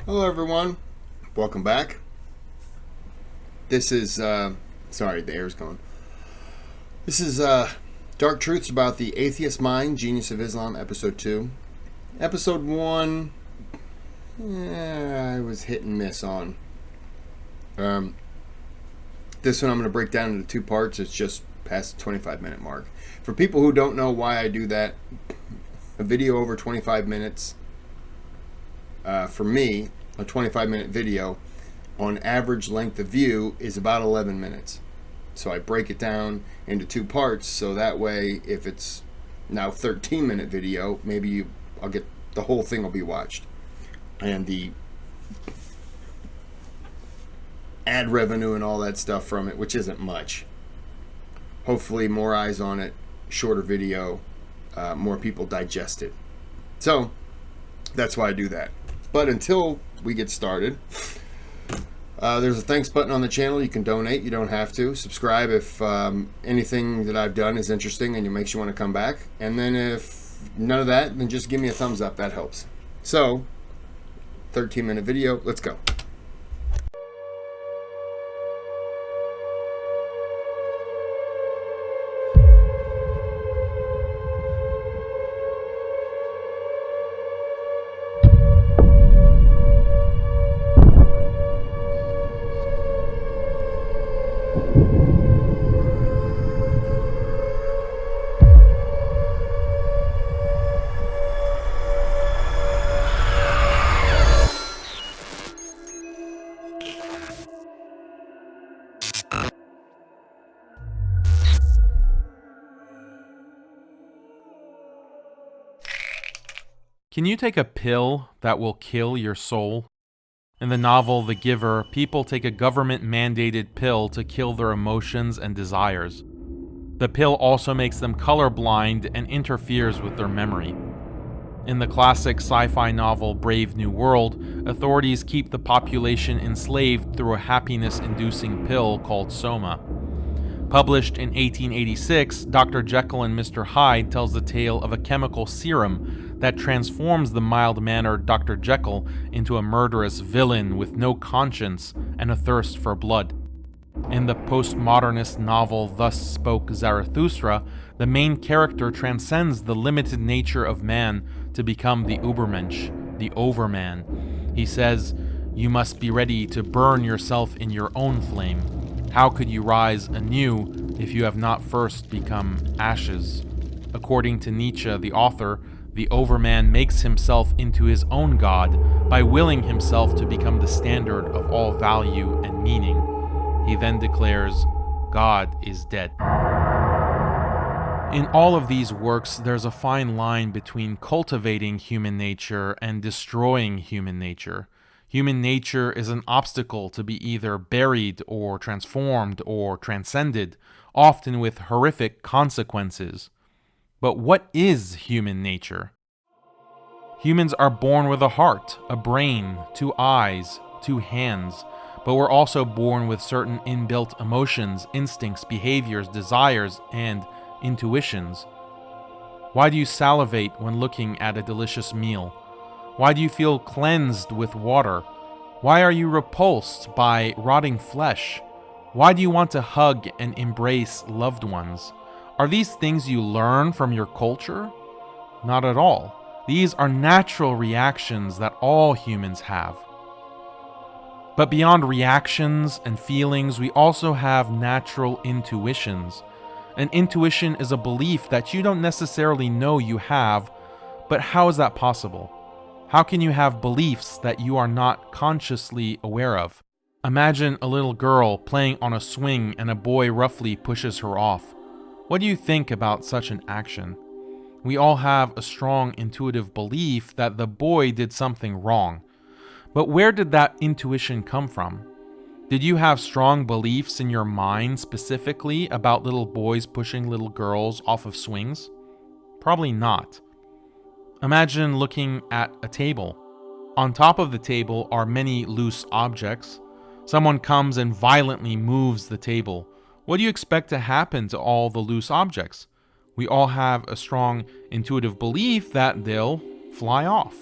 Hello everyone, welcome back. This is, sorry the air's going. This is Dark Truths About the Atheist Mind, Genius of Islam, Episode 2. Episode 1, I was hit and miss on. This one I'm going to break down into two parts. It's just past the 25-minute mark. For people who don't know why I do that, a video over 25 minutes, for me, a 25-minute video on average length of view is about 11 minutes. So I break it down into two parts, so that way if it's now 13-minute video, maybe I'll get the whole thing will be watched. And the ad revenue and all that stuff from it, which isn't much. Hopefully more eyes on it, shorter video, more people digest it. So that's why I do that. But until we get started, there's a thanks button on the channel. You can donate. You don't have to. Subscribe if anything that I've done is interesting and it makes you want to come back. And then if none of that, then just give me a thumbs up. That helps. So, 13-minute video. Let's go. Can you take a pill that will kill your soul? In the novel The Giver, people take a government-mandated pill to kill their emotions and desires. The pill also makes them colorblind and interferes with their memory. In the classic sci-fi novel Brave New World, authorities keep the population enslaved through a happiness-inducing pill called Soma. Published in 1886, Dr. Jekyll and Mr. Hyde tells the tale of a chemical serum that transforms the mild-mannered Dr. Jekyll into a murderous villain with no conscience and a thirst for blood. In the postmodernist novel Thus Spoke Zarathustra, the main character transcends the limited nature of man to become the Übermensch, the Overman. He says, "You must be ready to burn yourself in your own flame. How could you rise anew if you have not first become ashes?" According to Nietzsche, the author, the Overman makes himself into his own god by willing himself to become the standard of all value and meaning. He then declares, "God is dead." In all of these works, there's a fine line between cultivating human nature and destroying human nature. Human nature is an obstacle to be either buried or transformed or transcended, often with horrific consequences. But what is human nature? Humans are born with a heart, a brain, 2 eyes, 2 hands, but we're also born with certain inbuilt emotions, instincts, behaviors, desires, and intuitions. Why do you salivate when looking at a delicious meal? Why do you feel cleansed with water? Why are you repulsed by rotting flesh? Why do you want to hug and embrace loved ones? Are these things you learn from your culture? Not at all. These are natural reactions that all humans have. But beyond reactions and feelings, we also have natural intuitions. An intuition is a belief that you don't necessarily know you have, but how is that possible? How can you have beliefs that you are not consciously aware of? Imagine a little girl playing on a swing and a boy roughly pushes her off. What do you think about such an action? We all have a strong intuitive belief that the boy did something wrong. But where did that intuition come from? Did you have strong beliefs in your mind specifically about little boys pushing little girls off of swings? Probably not. Imagine looking at a table. On top of the table are many loose objects. Someone comes and violently moves the table. What do you expect to happen to all the loose objects? We all have a strong intuitive belief that they'll fly off.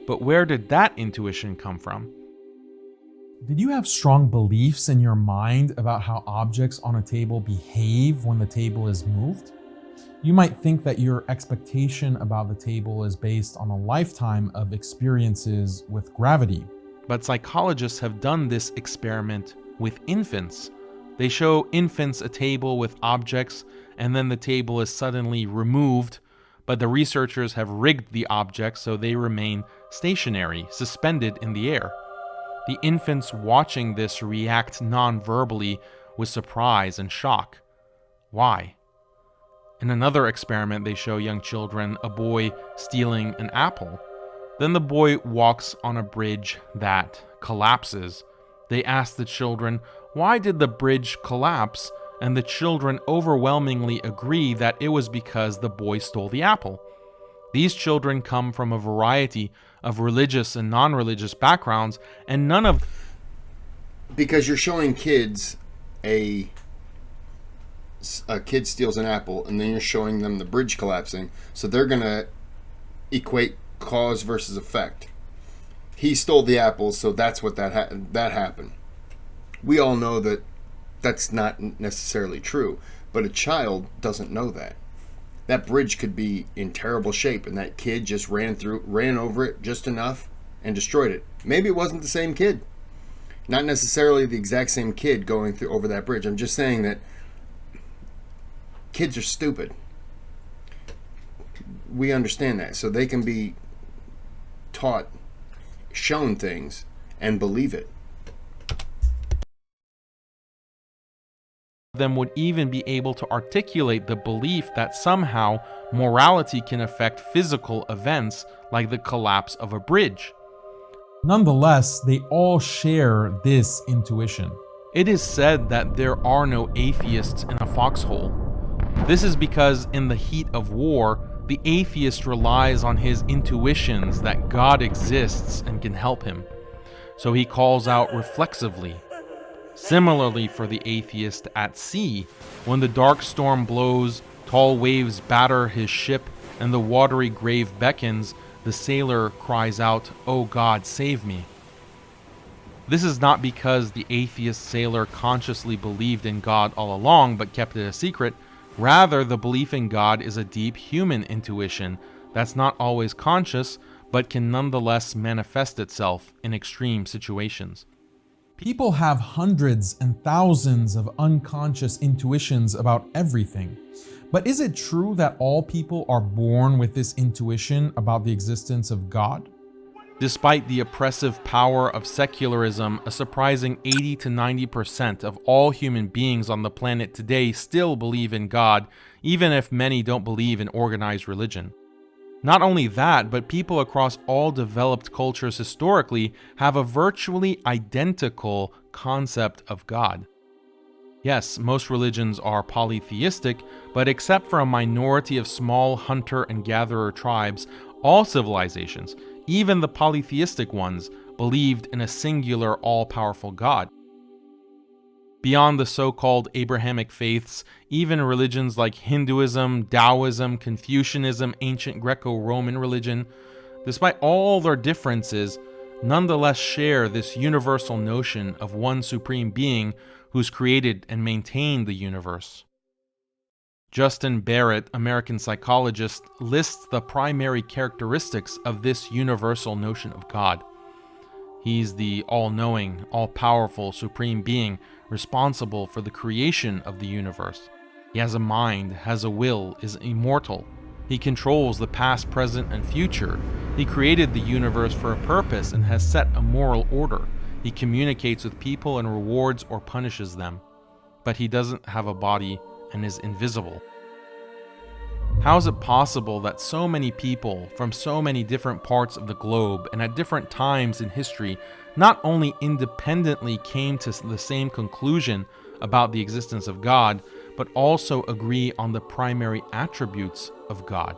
But where did that intuition come from? Did you have strong beliefs in your mind about how objects on a table behave when the table is moved? You might think that your expectation about the table is based on a lifetime of experiences with gravity. But psychologists have done this experiment with infants. They show infants a table with objects, and then the table is suddenly removed, but the researchers have rigged the objects so they remain stationary, suspended in the air. The infants watching this react non-verbally with surprise and shock. Why? In another experiment, they show young children a boy stealing an apple. Then the boy walks on a bridge that collapses. They ask the children, why did the bridge collapse? And the children overwhelmingly agree that it was because the boy stole the apple. These children come from a variety of religious and non-religious backgrounds, and none of... Because you're showing kids a kid steals an apple, and then you're showing them the bridge collapsing, so they're going to equate cause versus effect. He stole the apple, so that's what that happened. We all know that that's not necessarily true, but a child doesn't know that. That bridge could be in terrible shape, and that kid just ran over it just enough and destroyed it. Maybe it wasn't the same kid. Not necessarily the exact same kid going through over that bridge. I'm just saying that kids are stupid. We understand that, so they can be taught, shown things, and believe it. Them would even be able to articulate the belief that somehow morality can affect physical events like the collapse of a bridge. Nonetheless, they all share this intuition. It is said that there are no atheists in a foxhole. This is because in the heat of war, the atheist relies on his intuitions that God exists and can help him. So he calls out reflexively. Similarly for the atheist at sea, when the dark storm blows, tall waves batter his ship, and the watery grave beckons, the sailor cries out, "Oh God, save me." This is not because the atheist sailor consciously believed in God all along but kept it a secret. Rather, the belief in God is a deep human intuition that's not always conscious, but can nonetheless manifest itself in extreme situations. People have hundreds and thousands of unconscious intuitions about everything. But is it true that all people are born with this intuition about the existence of God? Despite the oppressive power of secularism, a surprising 80 to 90% of all human beings on the planet today still believe in God, even if many don't believe in organized religion. Not only that, but people across all developed cultures historically have a virtually identical concept of God. Yes, most religions are polytheistic, but except for a minority of small hunter and gatherer tribes, all civilizations, even the polytheistic ones, believed in a singular all-powerful God. Beyond the so-called Abrahamic faiths, even religions like Hinduism, Taoism, Confucianism, ancient Greco-Roman religion, despite all their differences, nonetheless share this universal notion of one supreme being who's created and maintained the universe. Justin Barrett, American psychologist, lists the primary characteristics of this universal notion of God. He's the all-knowing, all-powerful supreme being responsible for the creation of the universe. He has a mind, has a will, is immortal. He controls the past, present, and future. He created the universe for a purpose and has set a moral order. He communicates with people and rewards or punishes them. But he doesn't have a body and is invisible. How is it possible that so many people from so many different parts of the globe and at different times in history not only independently came to the same conclusion about the existence of God, but also agree on the primary attributes of God?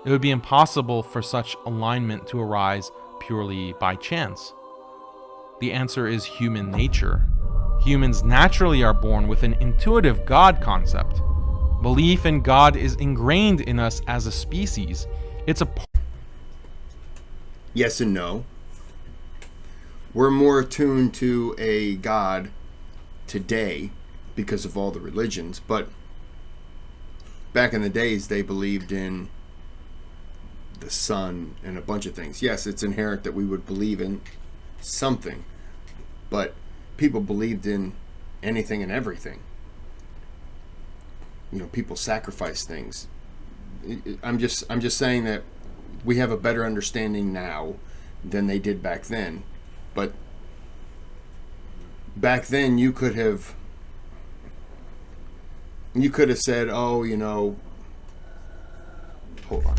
It would be impossible for such alignment to arise purely by chance. The answer is human nature. Humans naturally are born with an intuitive God concept. Belief in God is ingrained in us as a species. It's a Yes and no. We're more attuned to a God today because of all the religions, but back in the days they believed in the sun and a bunch of things. Yes, it's inherent that we would believe in something, but people believed in anything and everything. You know, people sacrifice things. I'm just saying that we have a better understanding now than they did back then. But back then you could have said, oh, you know, hold on.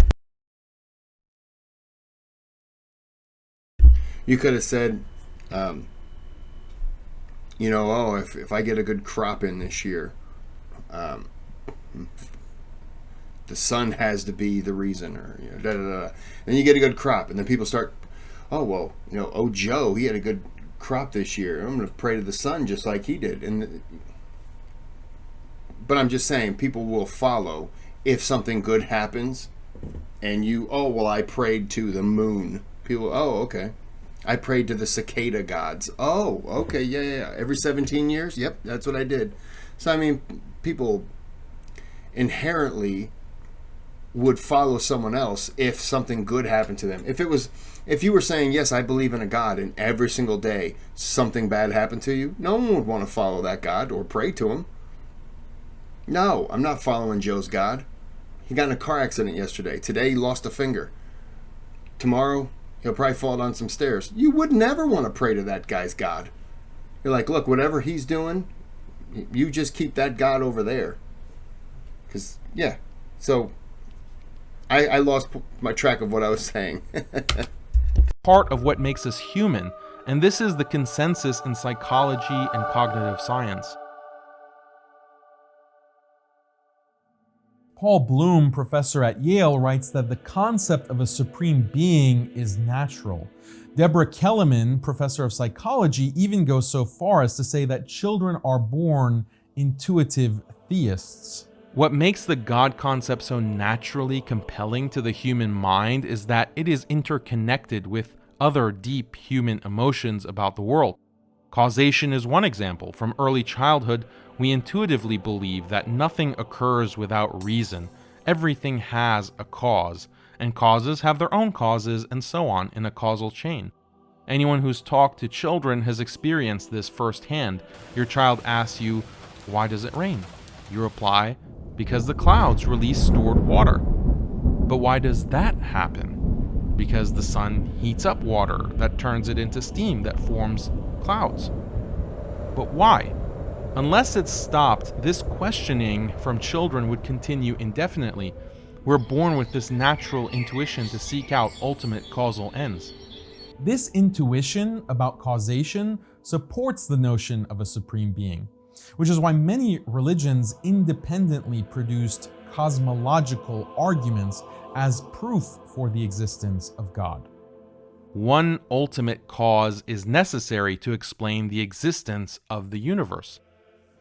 You could have said, you know, oh, if I get a good crop in this year, the sun has to be the reason, or, you know, da da da. Then you get a good crop, and then people start, oh, well, you know, oh, Joe, he had a good crop this year. I'm going to pray to the sun just like he did. But I'm just saying, people will follow if something good happens, and you, oh, well, I prayed to the moon. People, oh, okay. I prayed to the cicada gods. Oh, okay, yeah. Every 17 years? Yep, that's what I did. So, I mean, people inherently would follow someone else if something good happened to them. If you were saying, yes, I believe in a God, and every single day something bad happened to you, no one would want to follow that God or pray to him. No, I'm not following Joe's God. He got in a car accident yesterday. Today he lost a finger. Tomorrow he'll probably fall down some stairs. You would never want to pray to that guy's God. You're like, look, whatever he's doing, you just keep that God over there. Because, yeah. So, I lost my track of what I was saying. Part of what makes us human, and this is the consensus in psychology and cognitive science. Paul Bloom, professor at Yale, writes that the concept of a supreme being is natural. Deborah Kellerman, professor of psychology, even goes so far as to say that children are born intuitive theists. What makes the God concept so naturally compelling to the human mind is that it is interconnected with other deep human emotions about the world. Causation is one example. From early childhood, we intuitively believe that nothing occurs without reason. Everything has a cause, and causes have their own causes, and so on in a causal chain. Anyone who's talked to children has experienced this firsthand. Your child asks you, "Why does it rain?" You reply, "Because the clouds release stored water." But why does that happen? Because the sun heats up water that turns it into steam that forms clouds. But why? Unless it's stopped, this questioning from children would continue indefinitely. We're born with this natural intuition to seek out ultimate causal ends. This intuition about causation supports the notion of a supreme being, which is why many religions independently produced cosmological arguments as proof for the existence of God. One ultimate cause is necessary to explain the existence of the universe.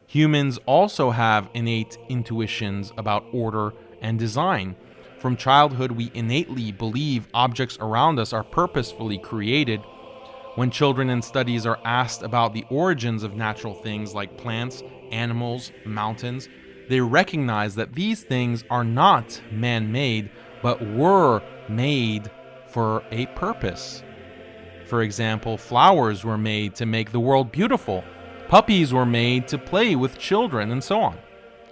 Humans also have innate intuitions about order and design. From childhood, we innately believe objects around us are purposefully created. When children in studies are asked about the origins of natural things like plants, animals, mountains, they recognize that these things are not man-made, but were made for a purpose. For example, flowers were made to make the world beautiful. Puppies were made to play with children, and so on.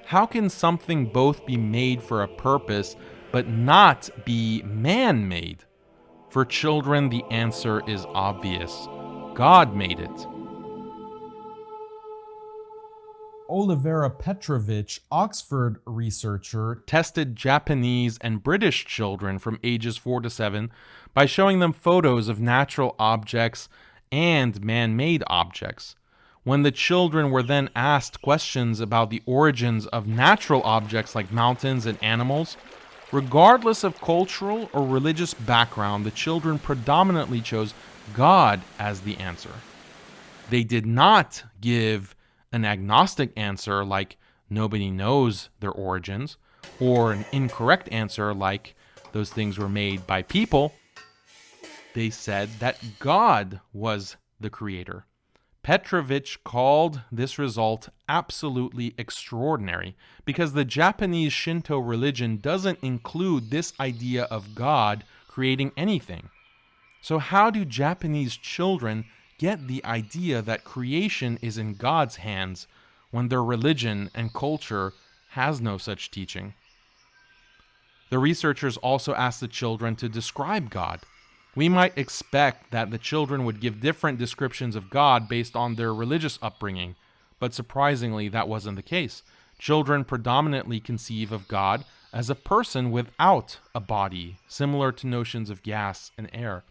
How can something both be made for a purpose, but not be man-made? For children, the answer is obvious. God made it. Olivera Petrovich, Oxford researcher, Tested Japanese and British children from ages 4 to 7 by showing them photos of natural objects and man-made objects. When the children were then asked questions about the origins of natural objects like mountains and animals, regardless of cultural or religious background, the children predominantly chose God as the answer. They did not give an agnostic answer like nobody knows their origins, or an incorrect answer like those things were made by people. They said that God was the creator. Petrovich called this result absolutely extraordinary because the Japanese Shinto religion doesn't include this idea of God creating anything. So how do Japanese children get the idea that creation is in God's hands when their religion and culture has no such teaching? The researchers also asked the children to describe God. We might expect that the children would give different descriptions of God based on their religious upbringing, but surprisingly, that wasn't the case. Children predominantly conceive of God as a person without a body, similar to notions of gas and air.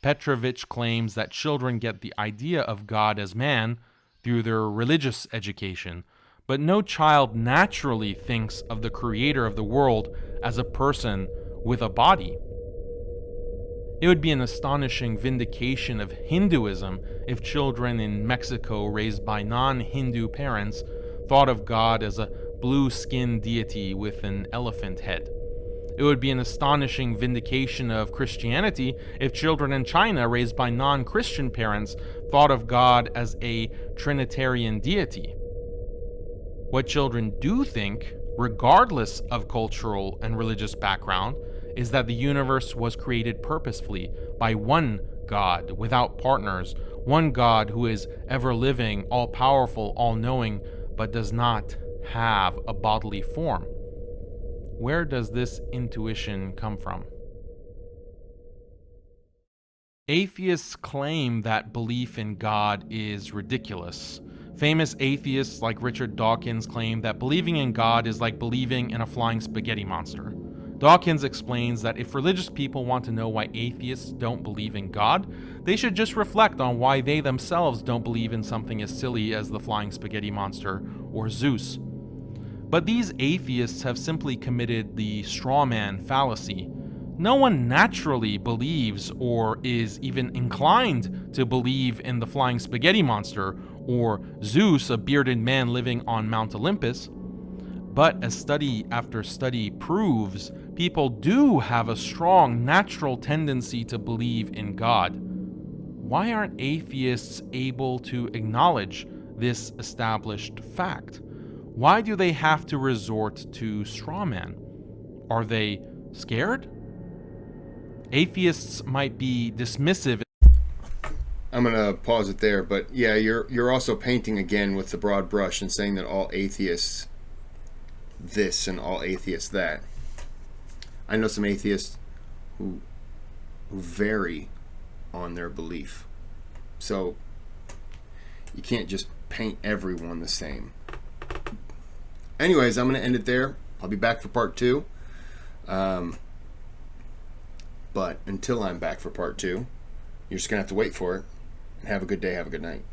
Petrovich claims that children get the idea of God as man through their religious education, but no child naturally thinks of the creator of the world as a person with a body. It would be an astonishing vindication of Hinduism if children in Mexico raised by non-Hindu parents thought of God as a blue-skinned deity with an elephant head. It would be an astonishing vindication of Christianity if children in China raised by non-Christian parents thought of God as a Trinitarian deity. What children do think, regardless of cultural and religious background, is that the universe was created purposefully by one God without partners, one God who is ever-living, all-powerful, all-knowing, but does not have a bodily form. Where does this intuition come from? Atheists claim that belief in God is ridiculous. Famous atheists like Richard Dawkins claim that believing in God is like believing in a flying spaghetti monster. Dawkins explains that if religious people want to know why atheists don't believe in God, they should just reflect on why they themselves don't believe in something as silly as the flying spaghetti monster or Zeus. But these atheists have simply committed the straw man fallacy. No one naturally believes or is even inclined to believe in the flying spaghetti monster or Zeus, a bearded man living on Mount Olympus. But as study after study proves, people do have a strong natural tendency to believe in God. Why aren't atheists able to acknowledge this established fact? Why do they have to resort to straw man? Are they scared? Atheists might be dismissive. I'm going to pause it there, but yeah, you're also painting again with the broad brush and saying that all atheists this and all atheists that. I know some atheists who vary on their belief. So you can't just paint everyone the same. Anyways, I'm going to end it there. I'll be back for part 2. But until I'm back for part 2, you're just going to have to wait for it. And have a good day, have a good night.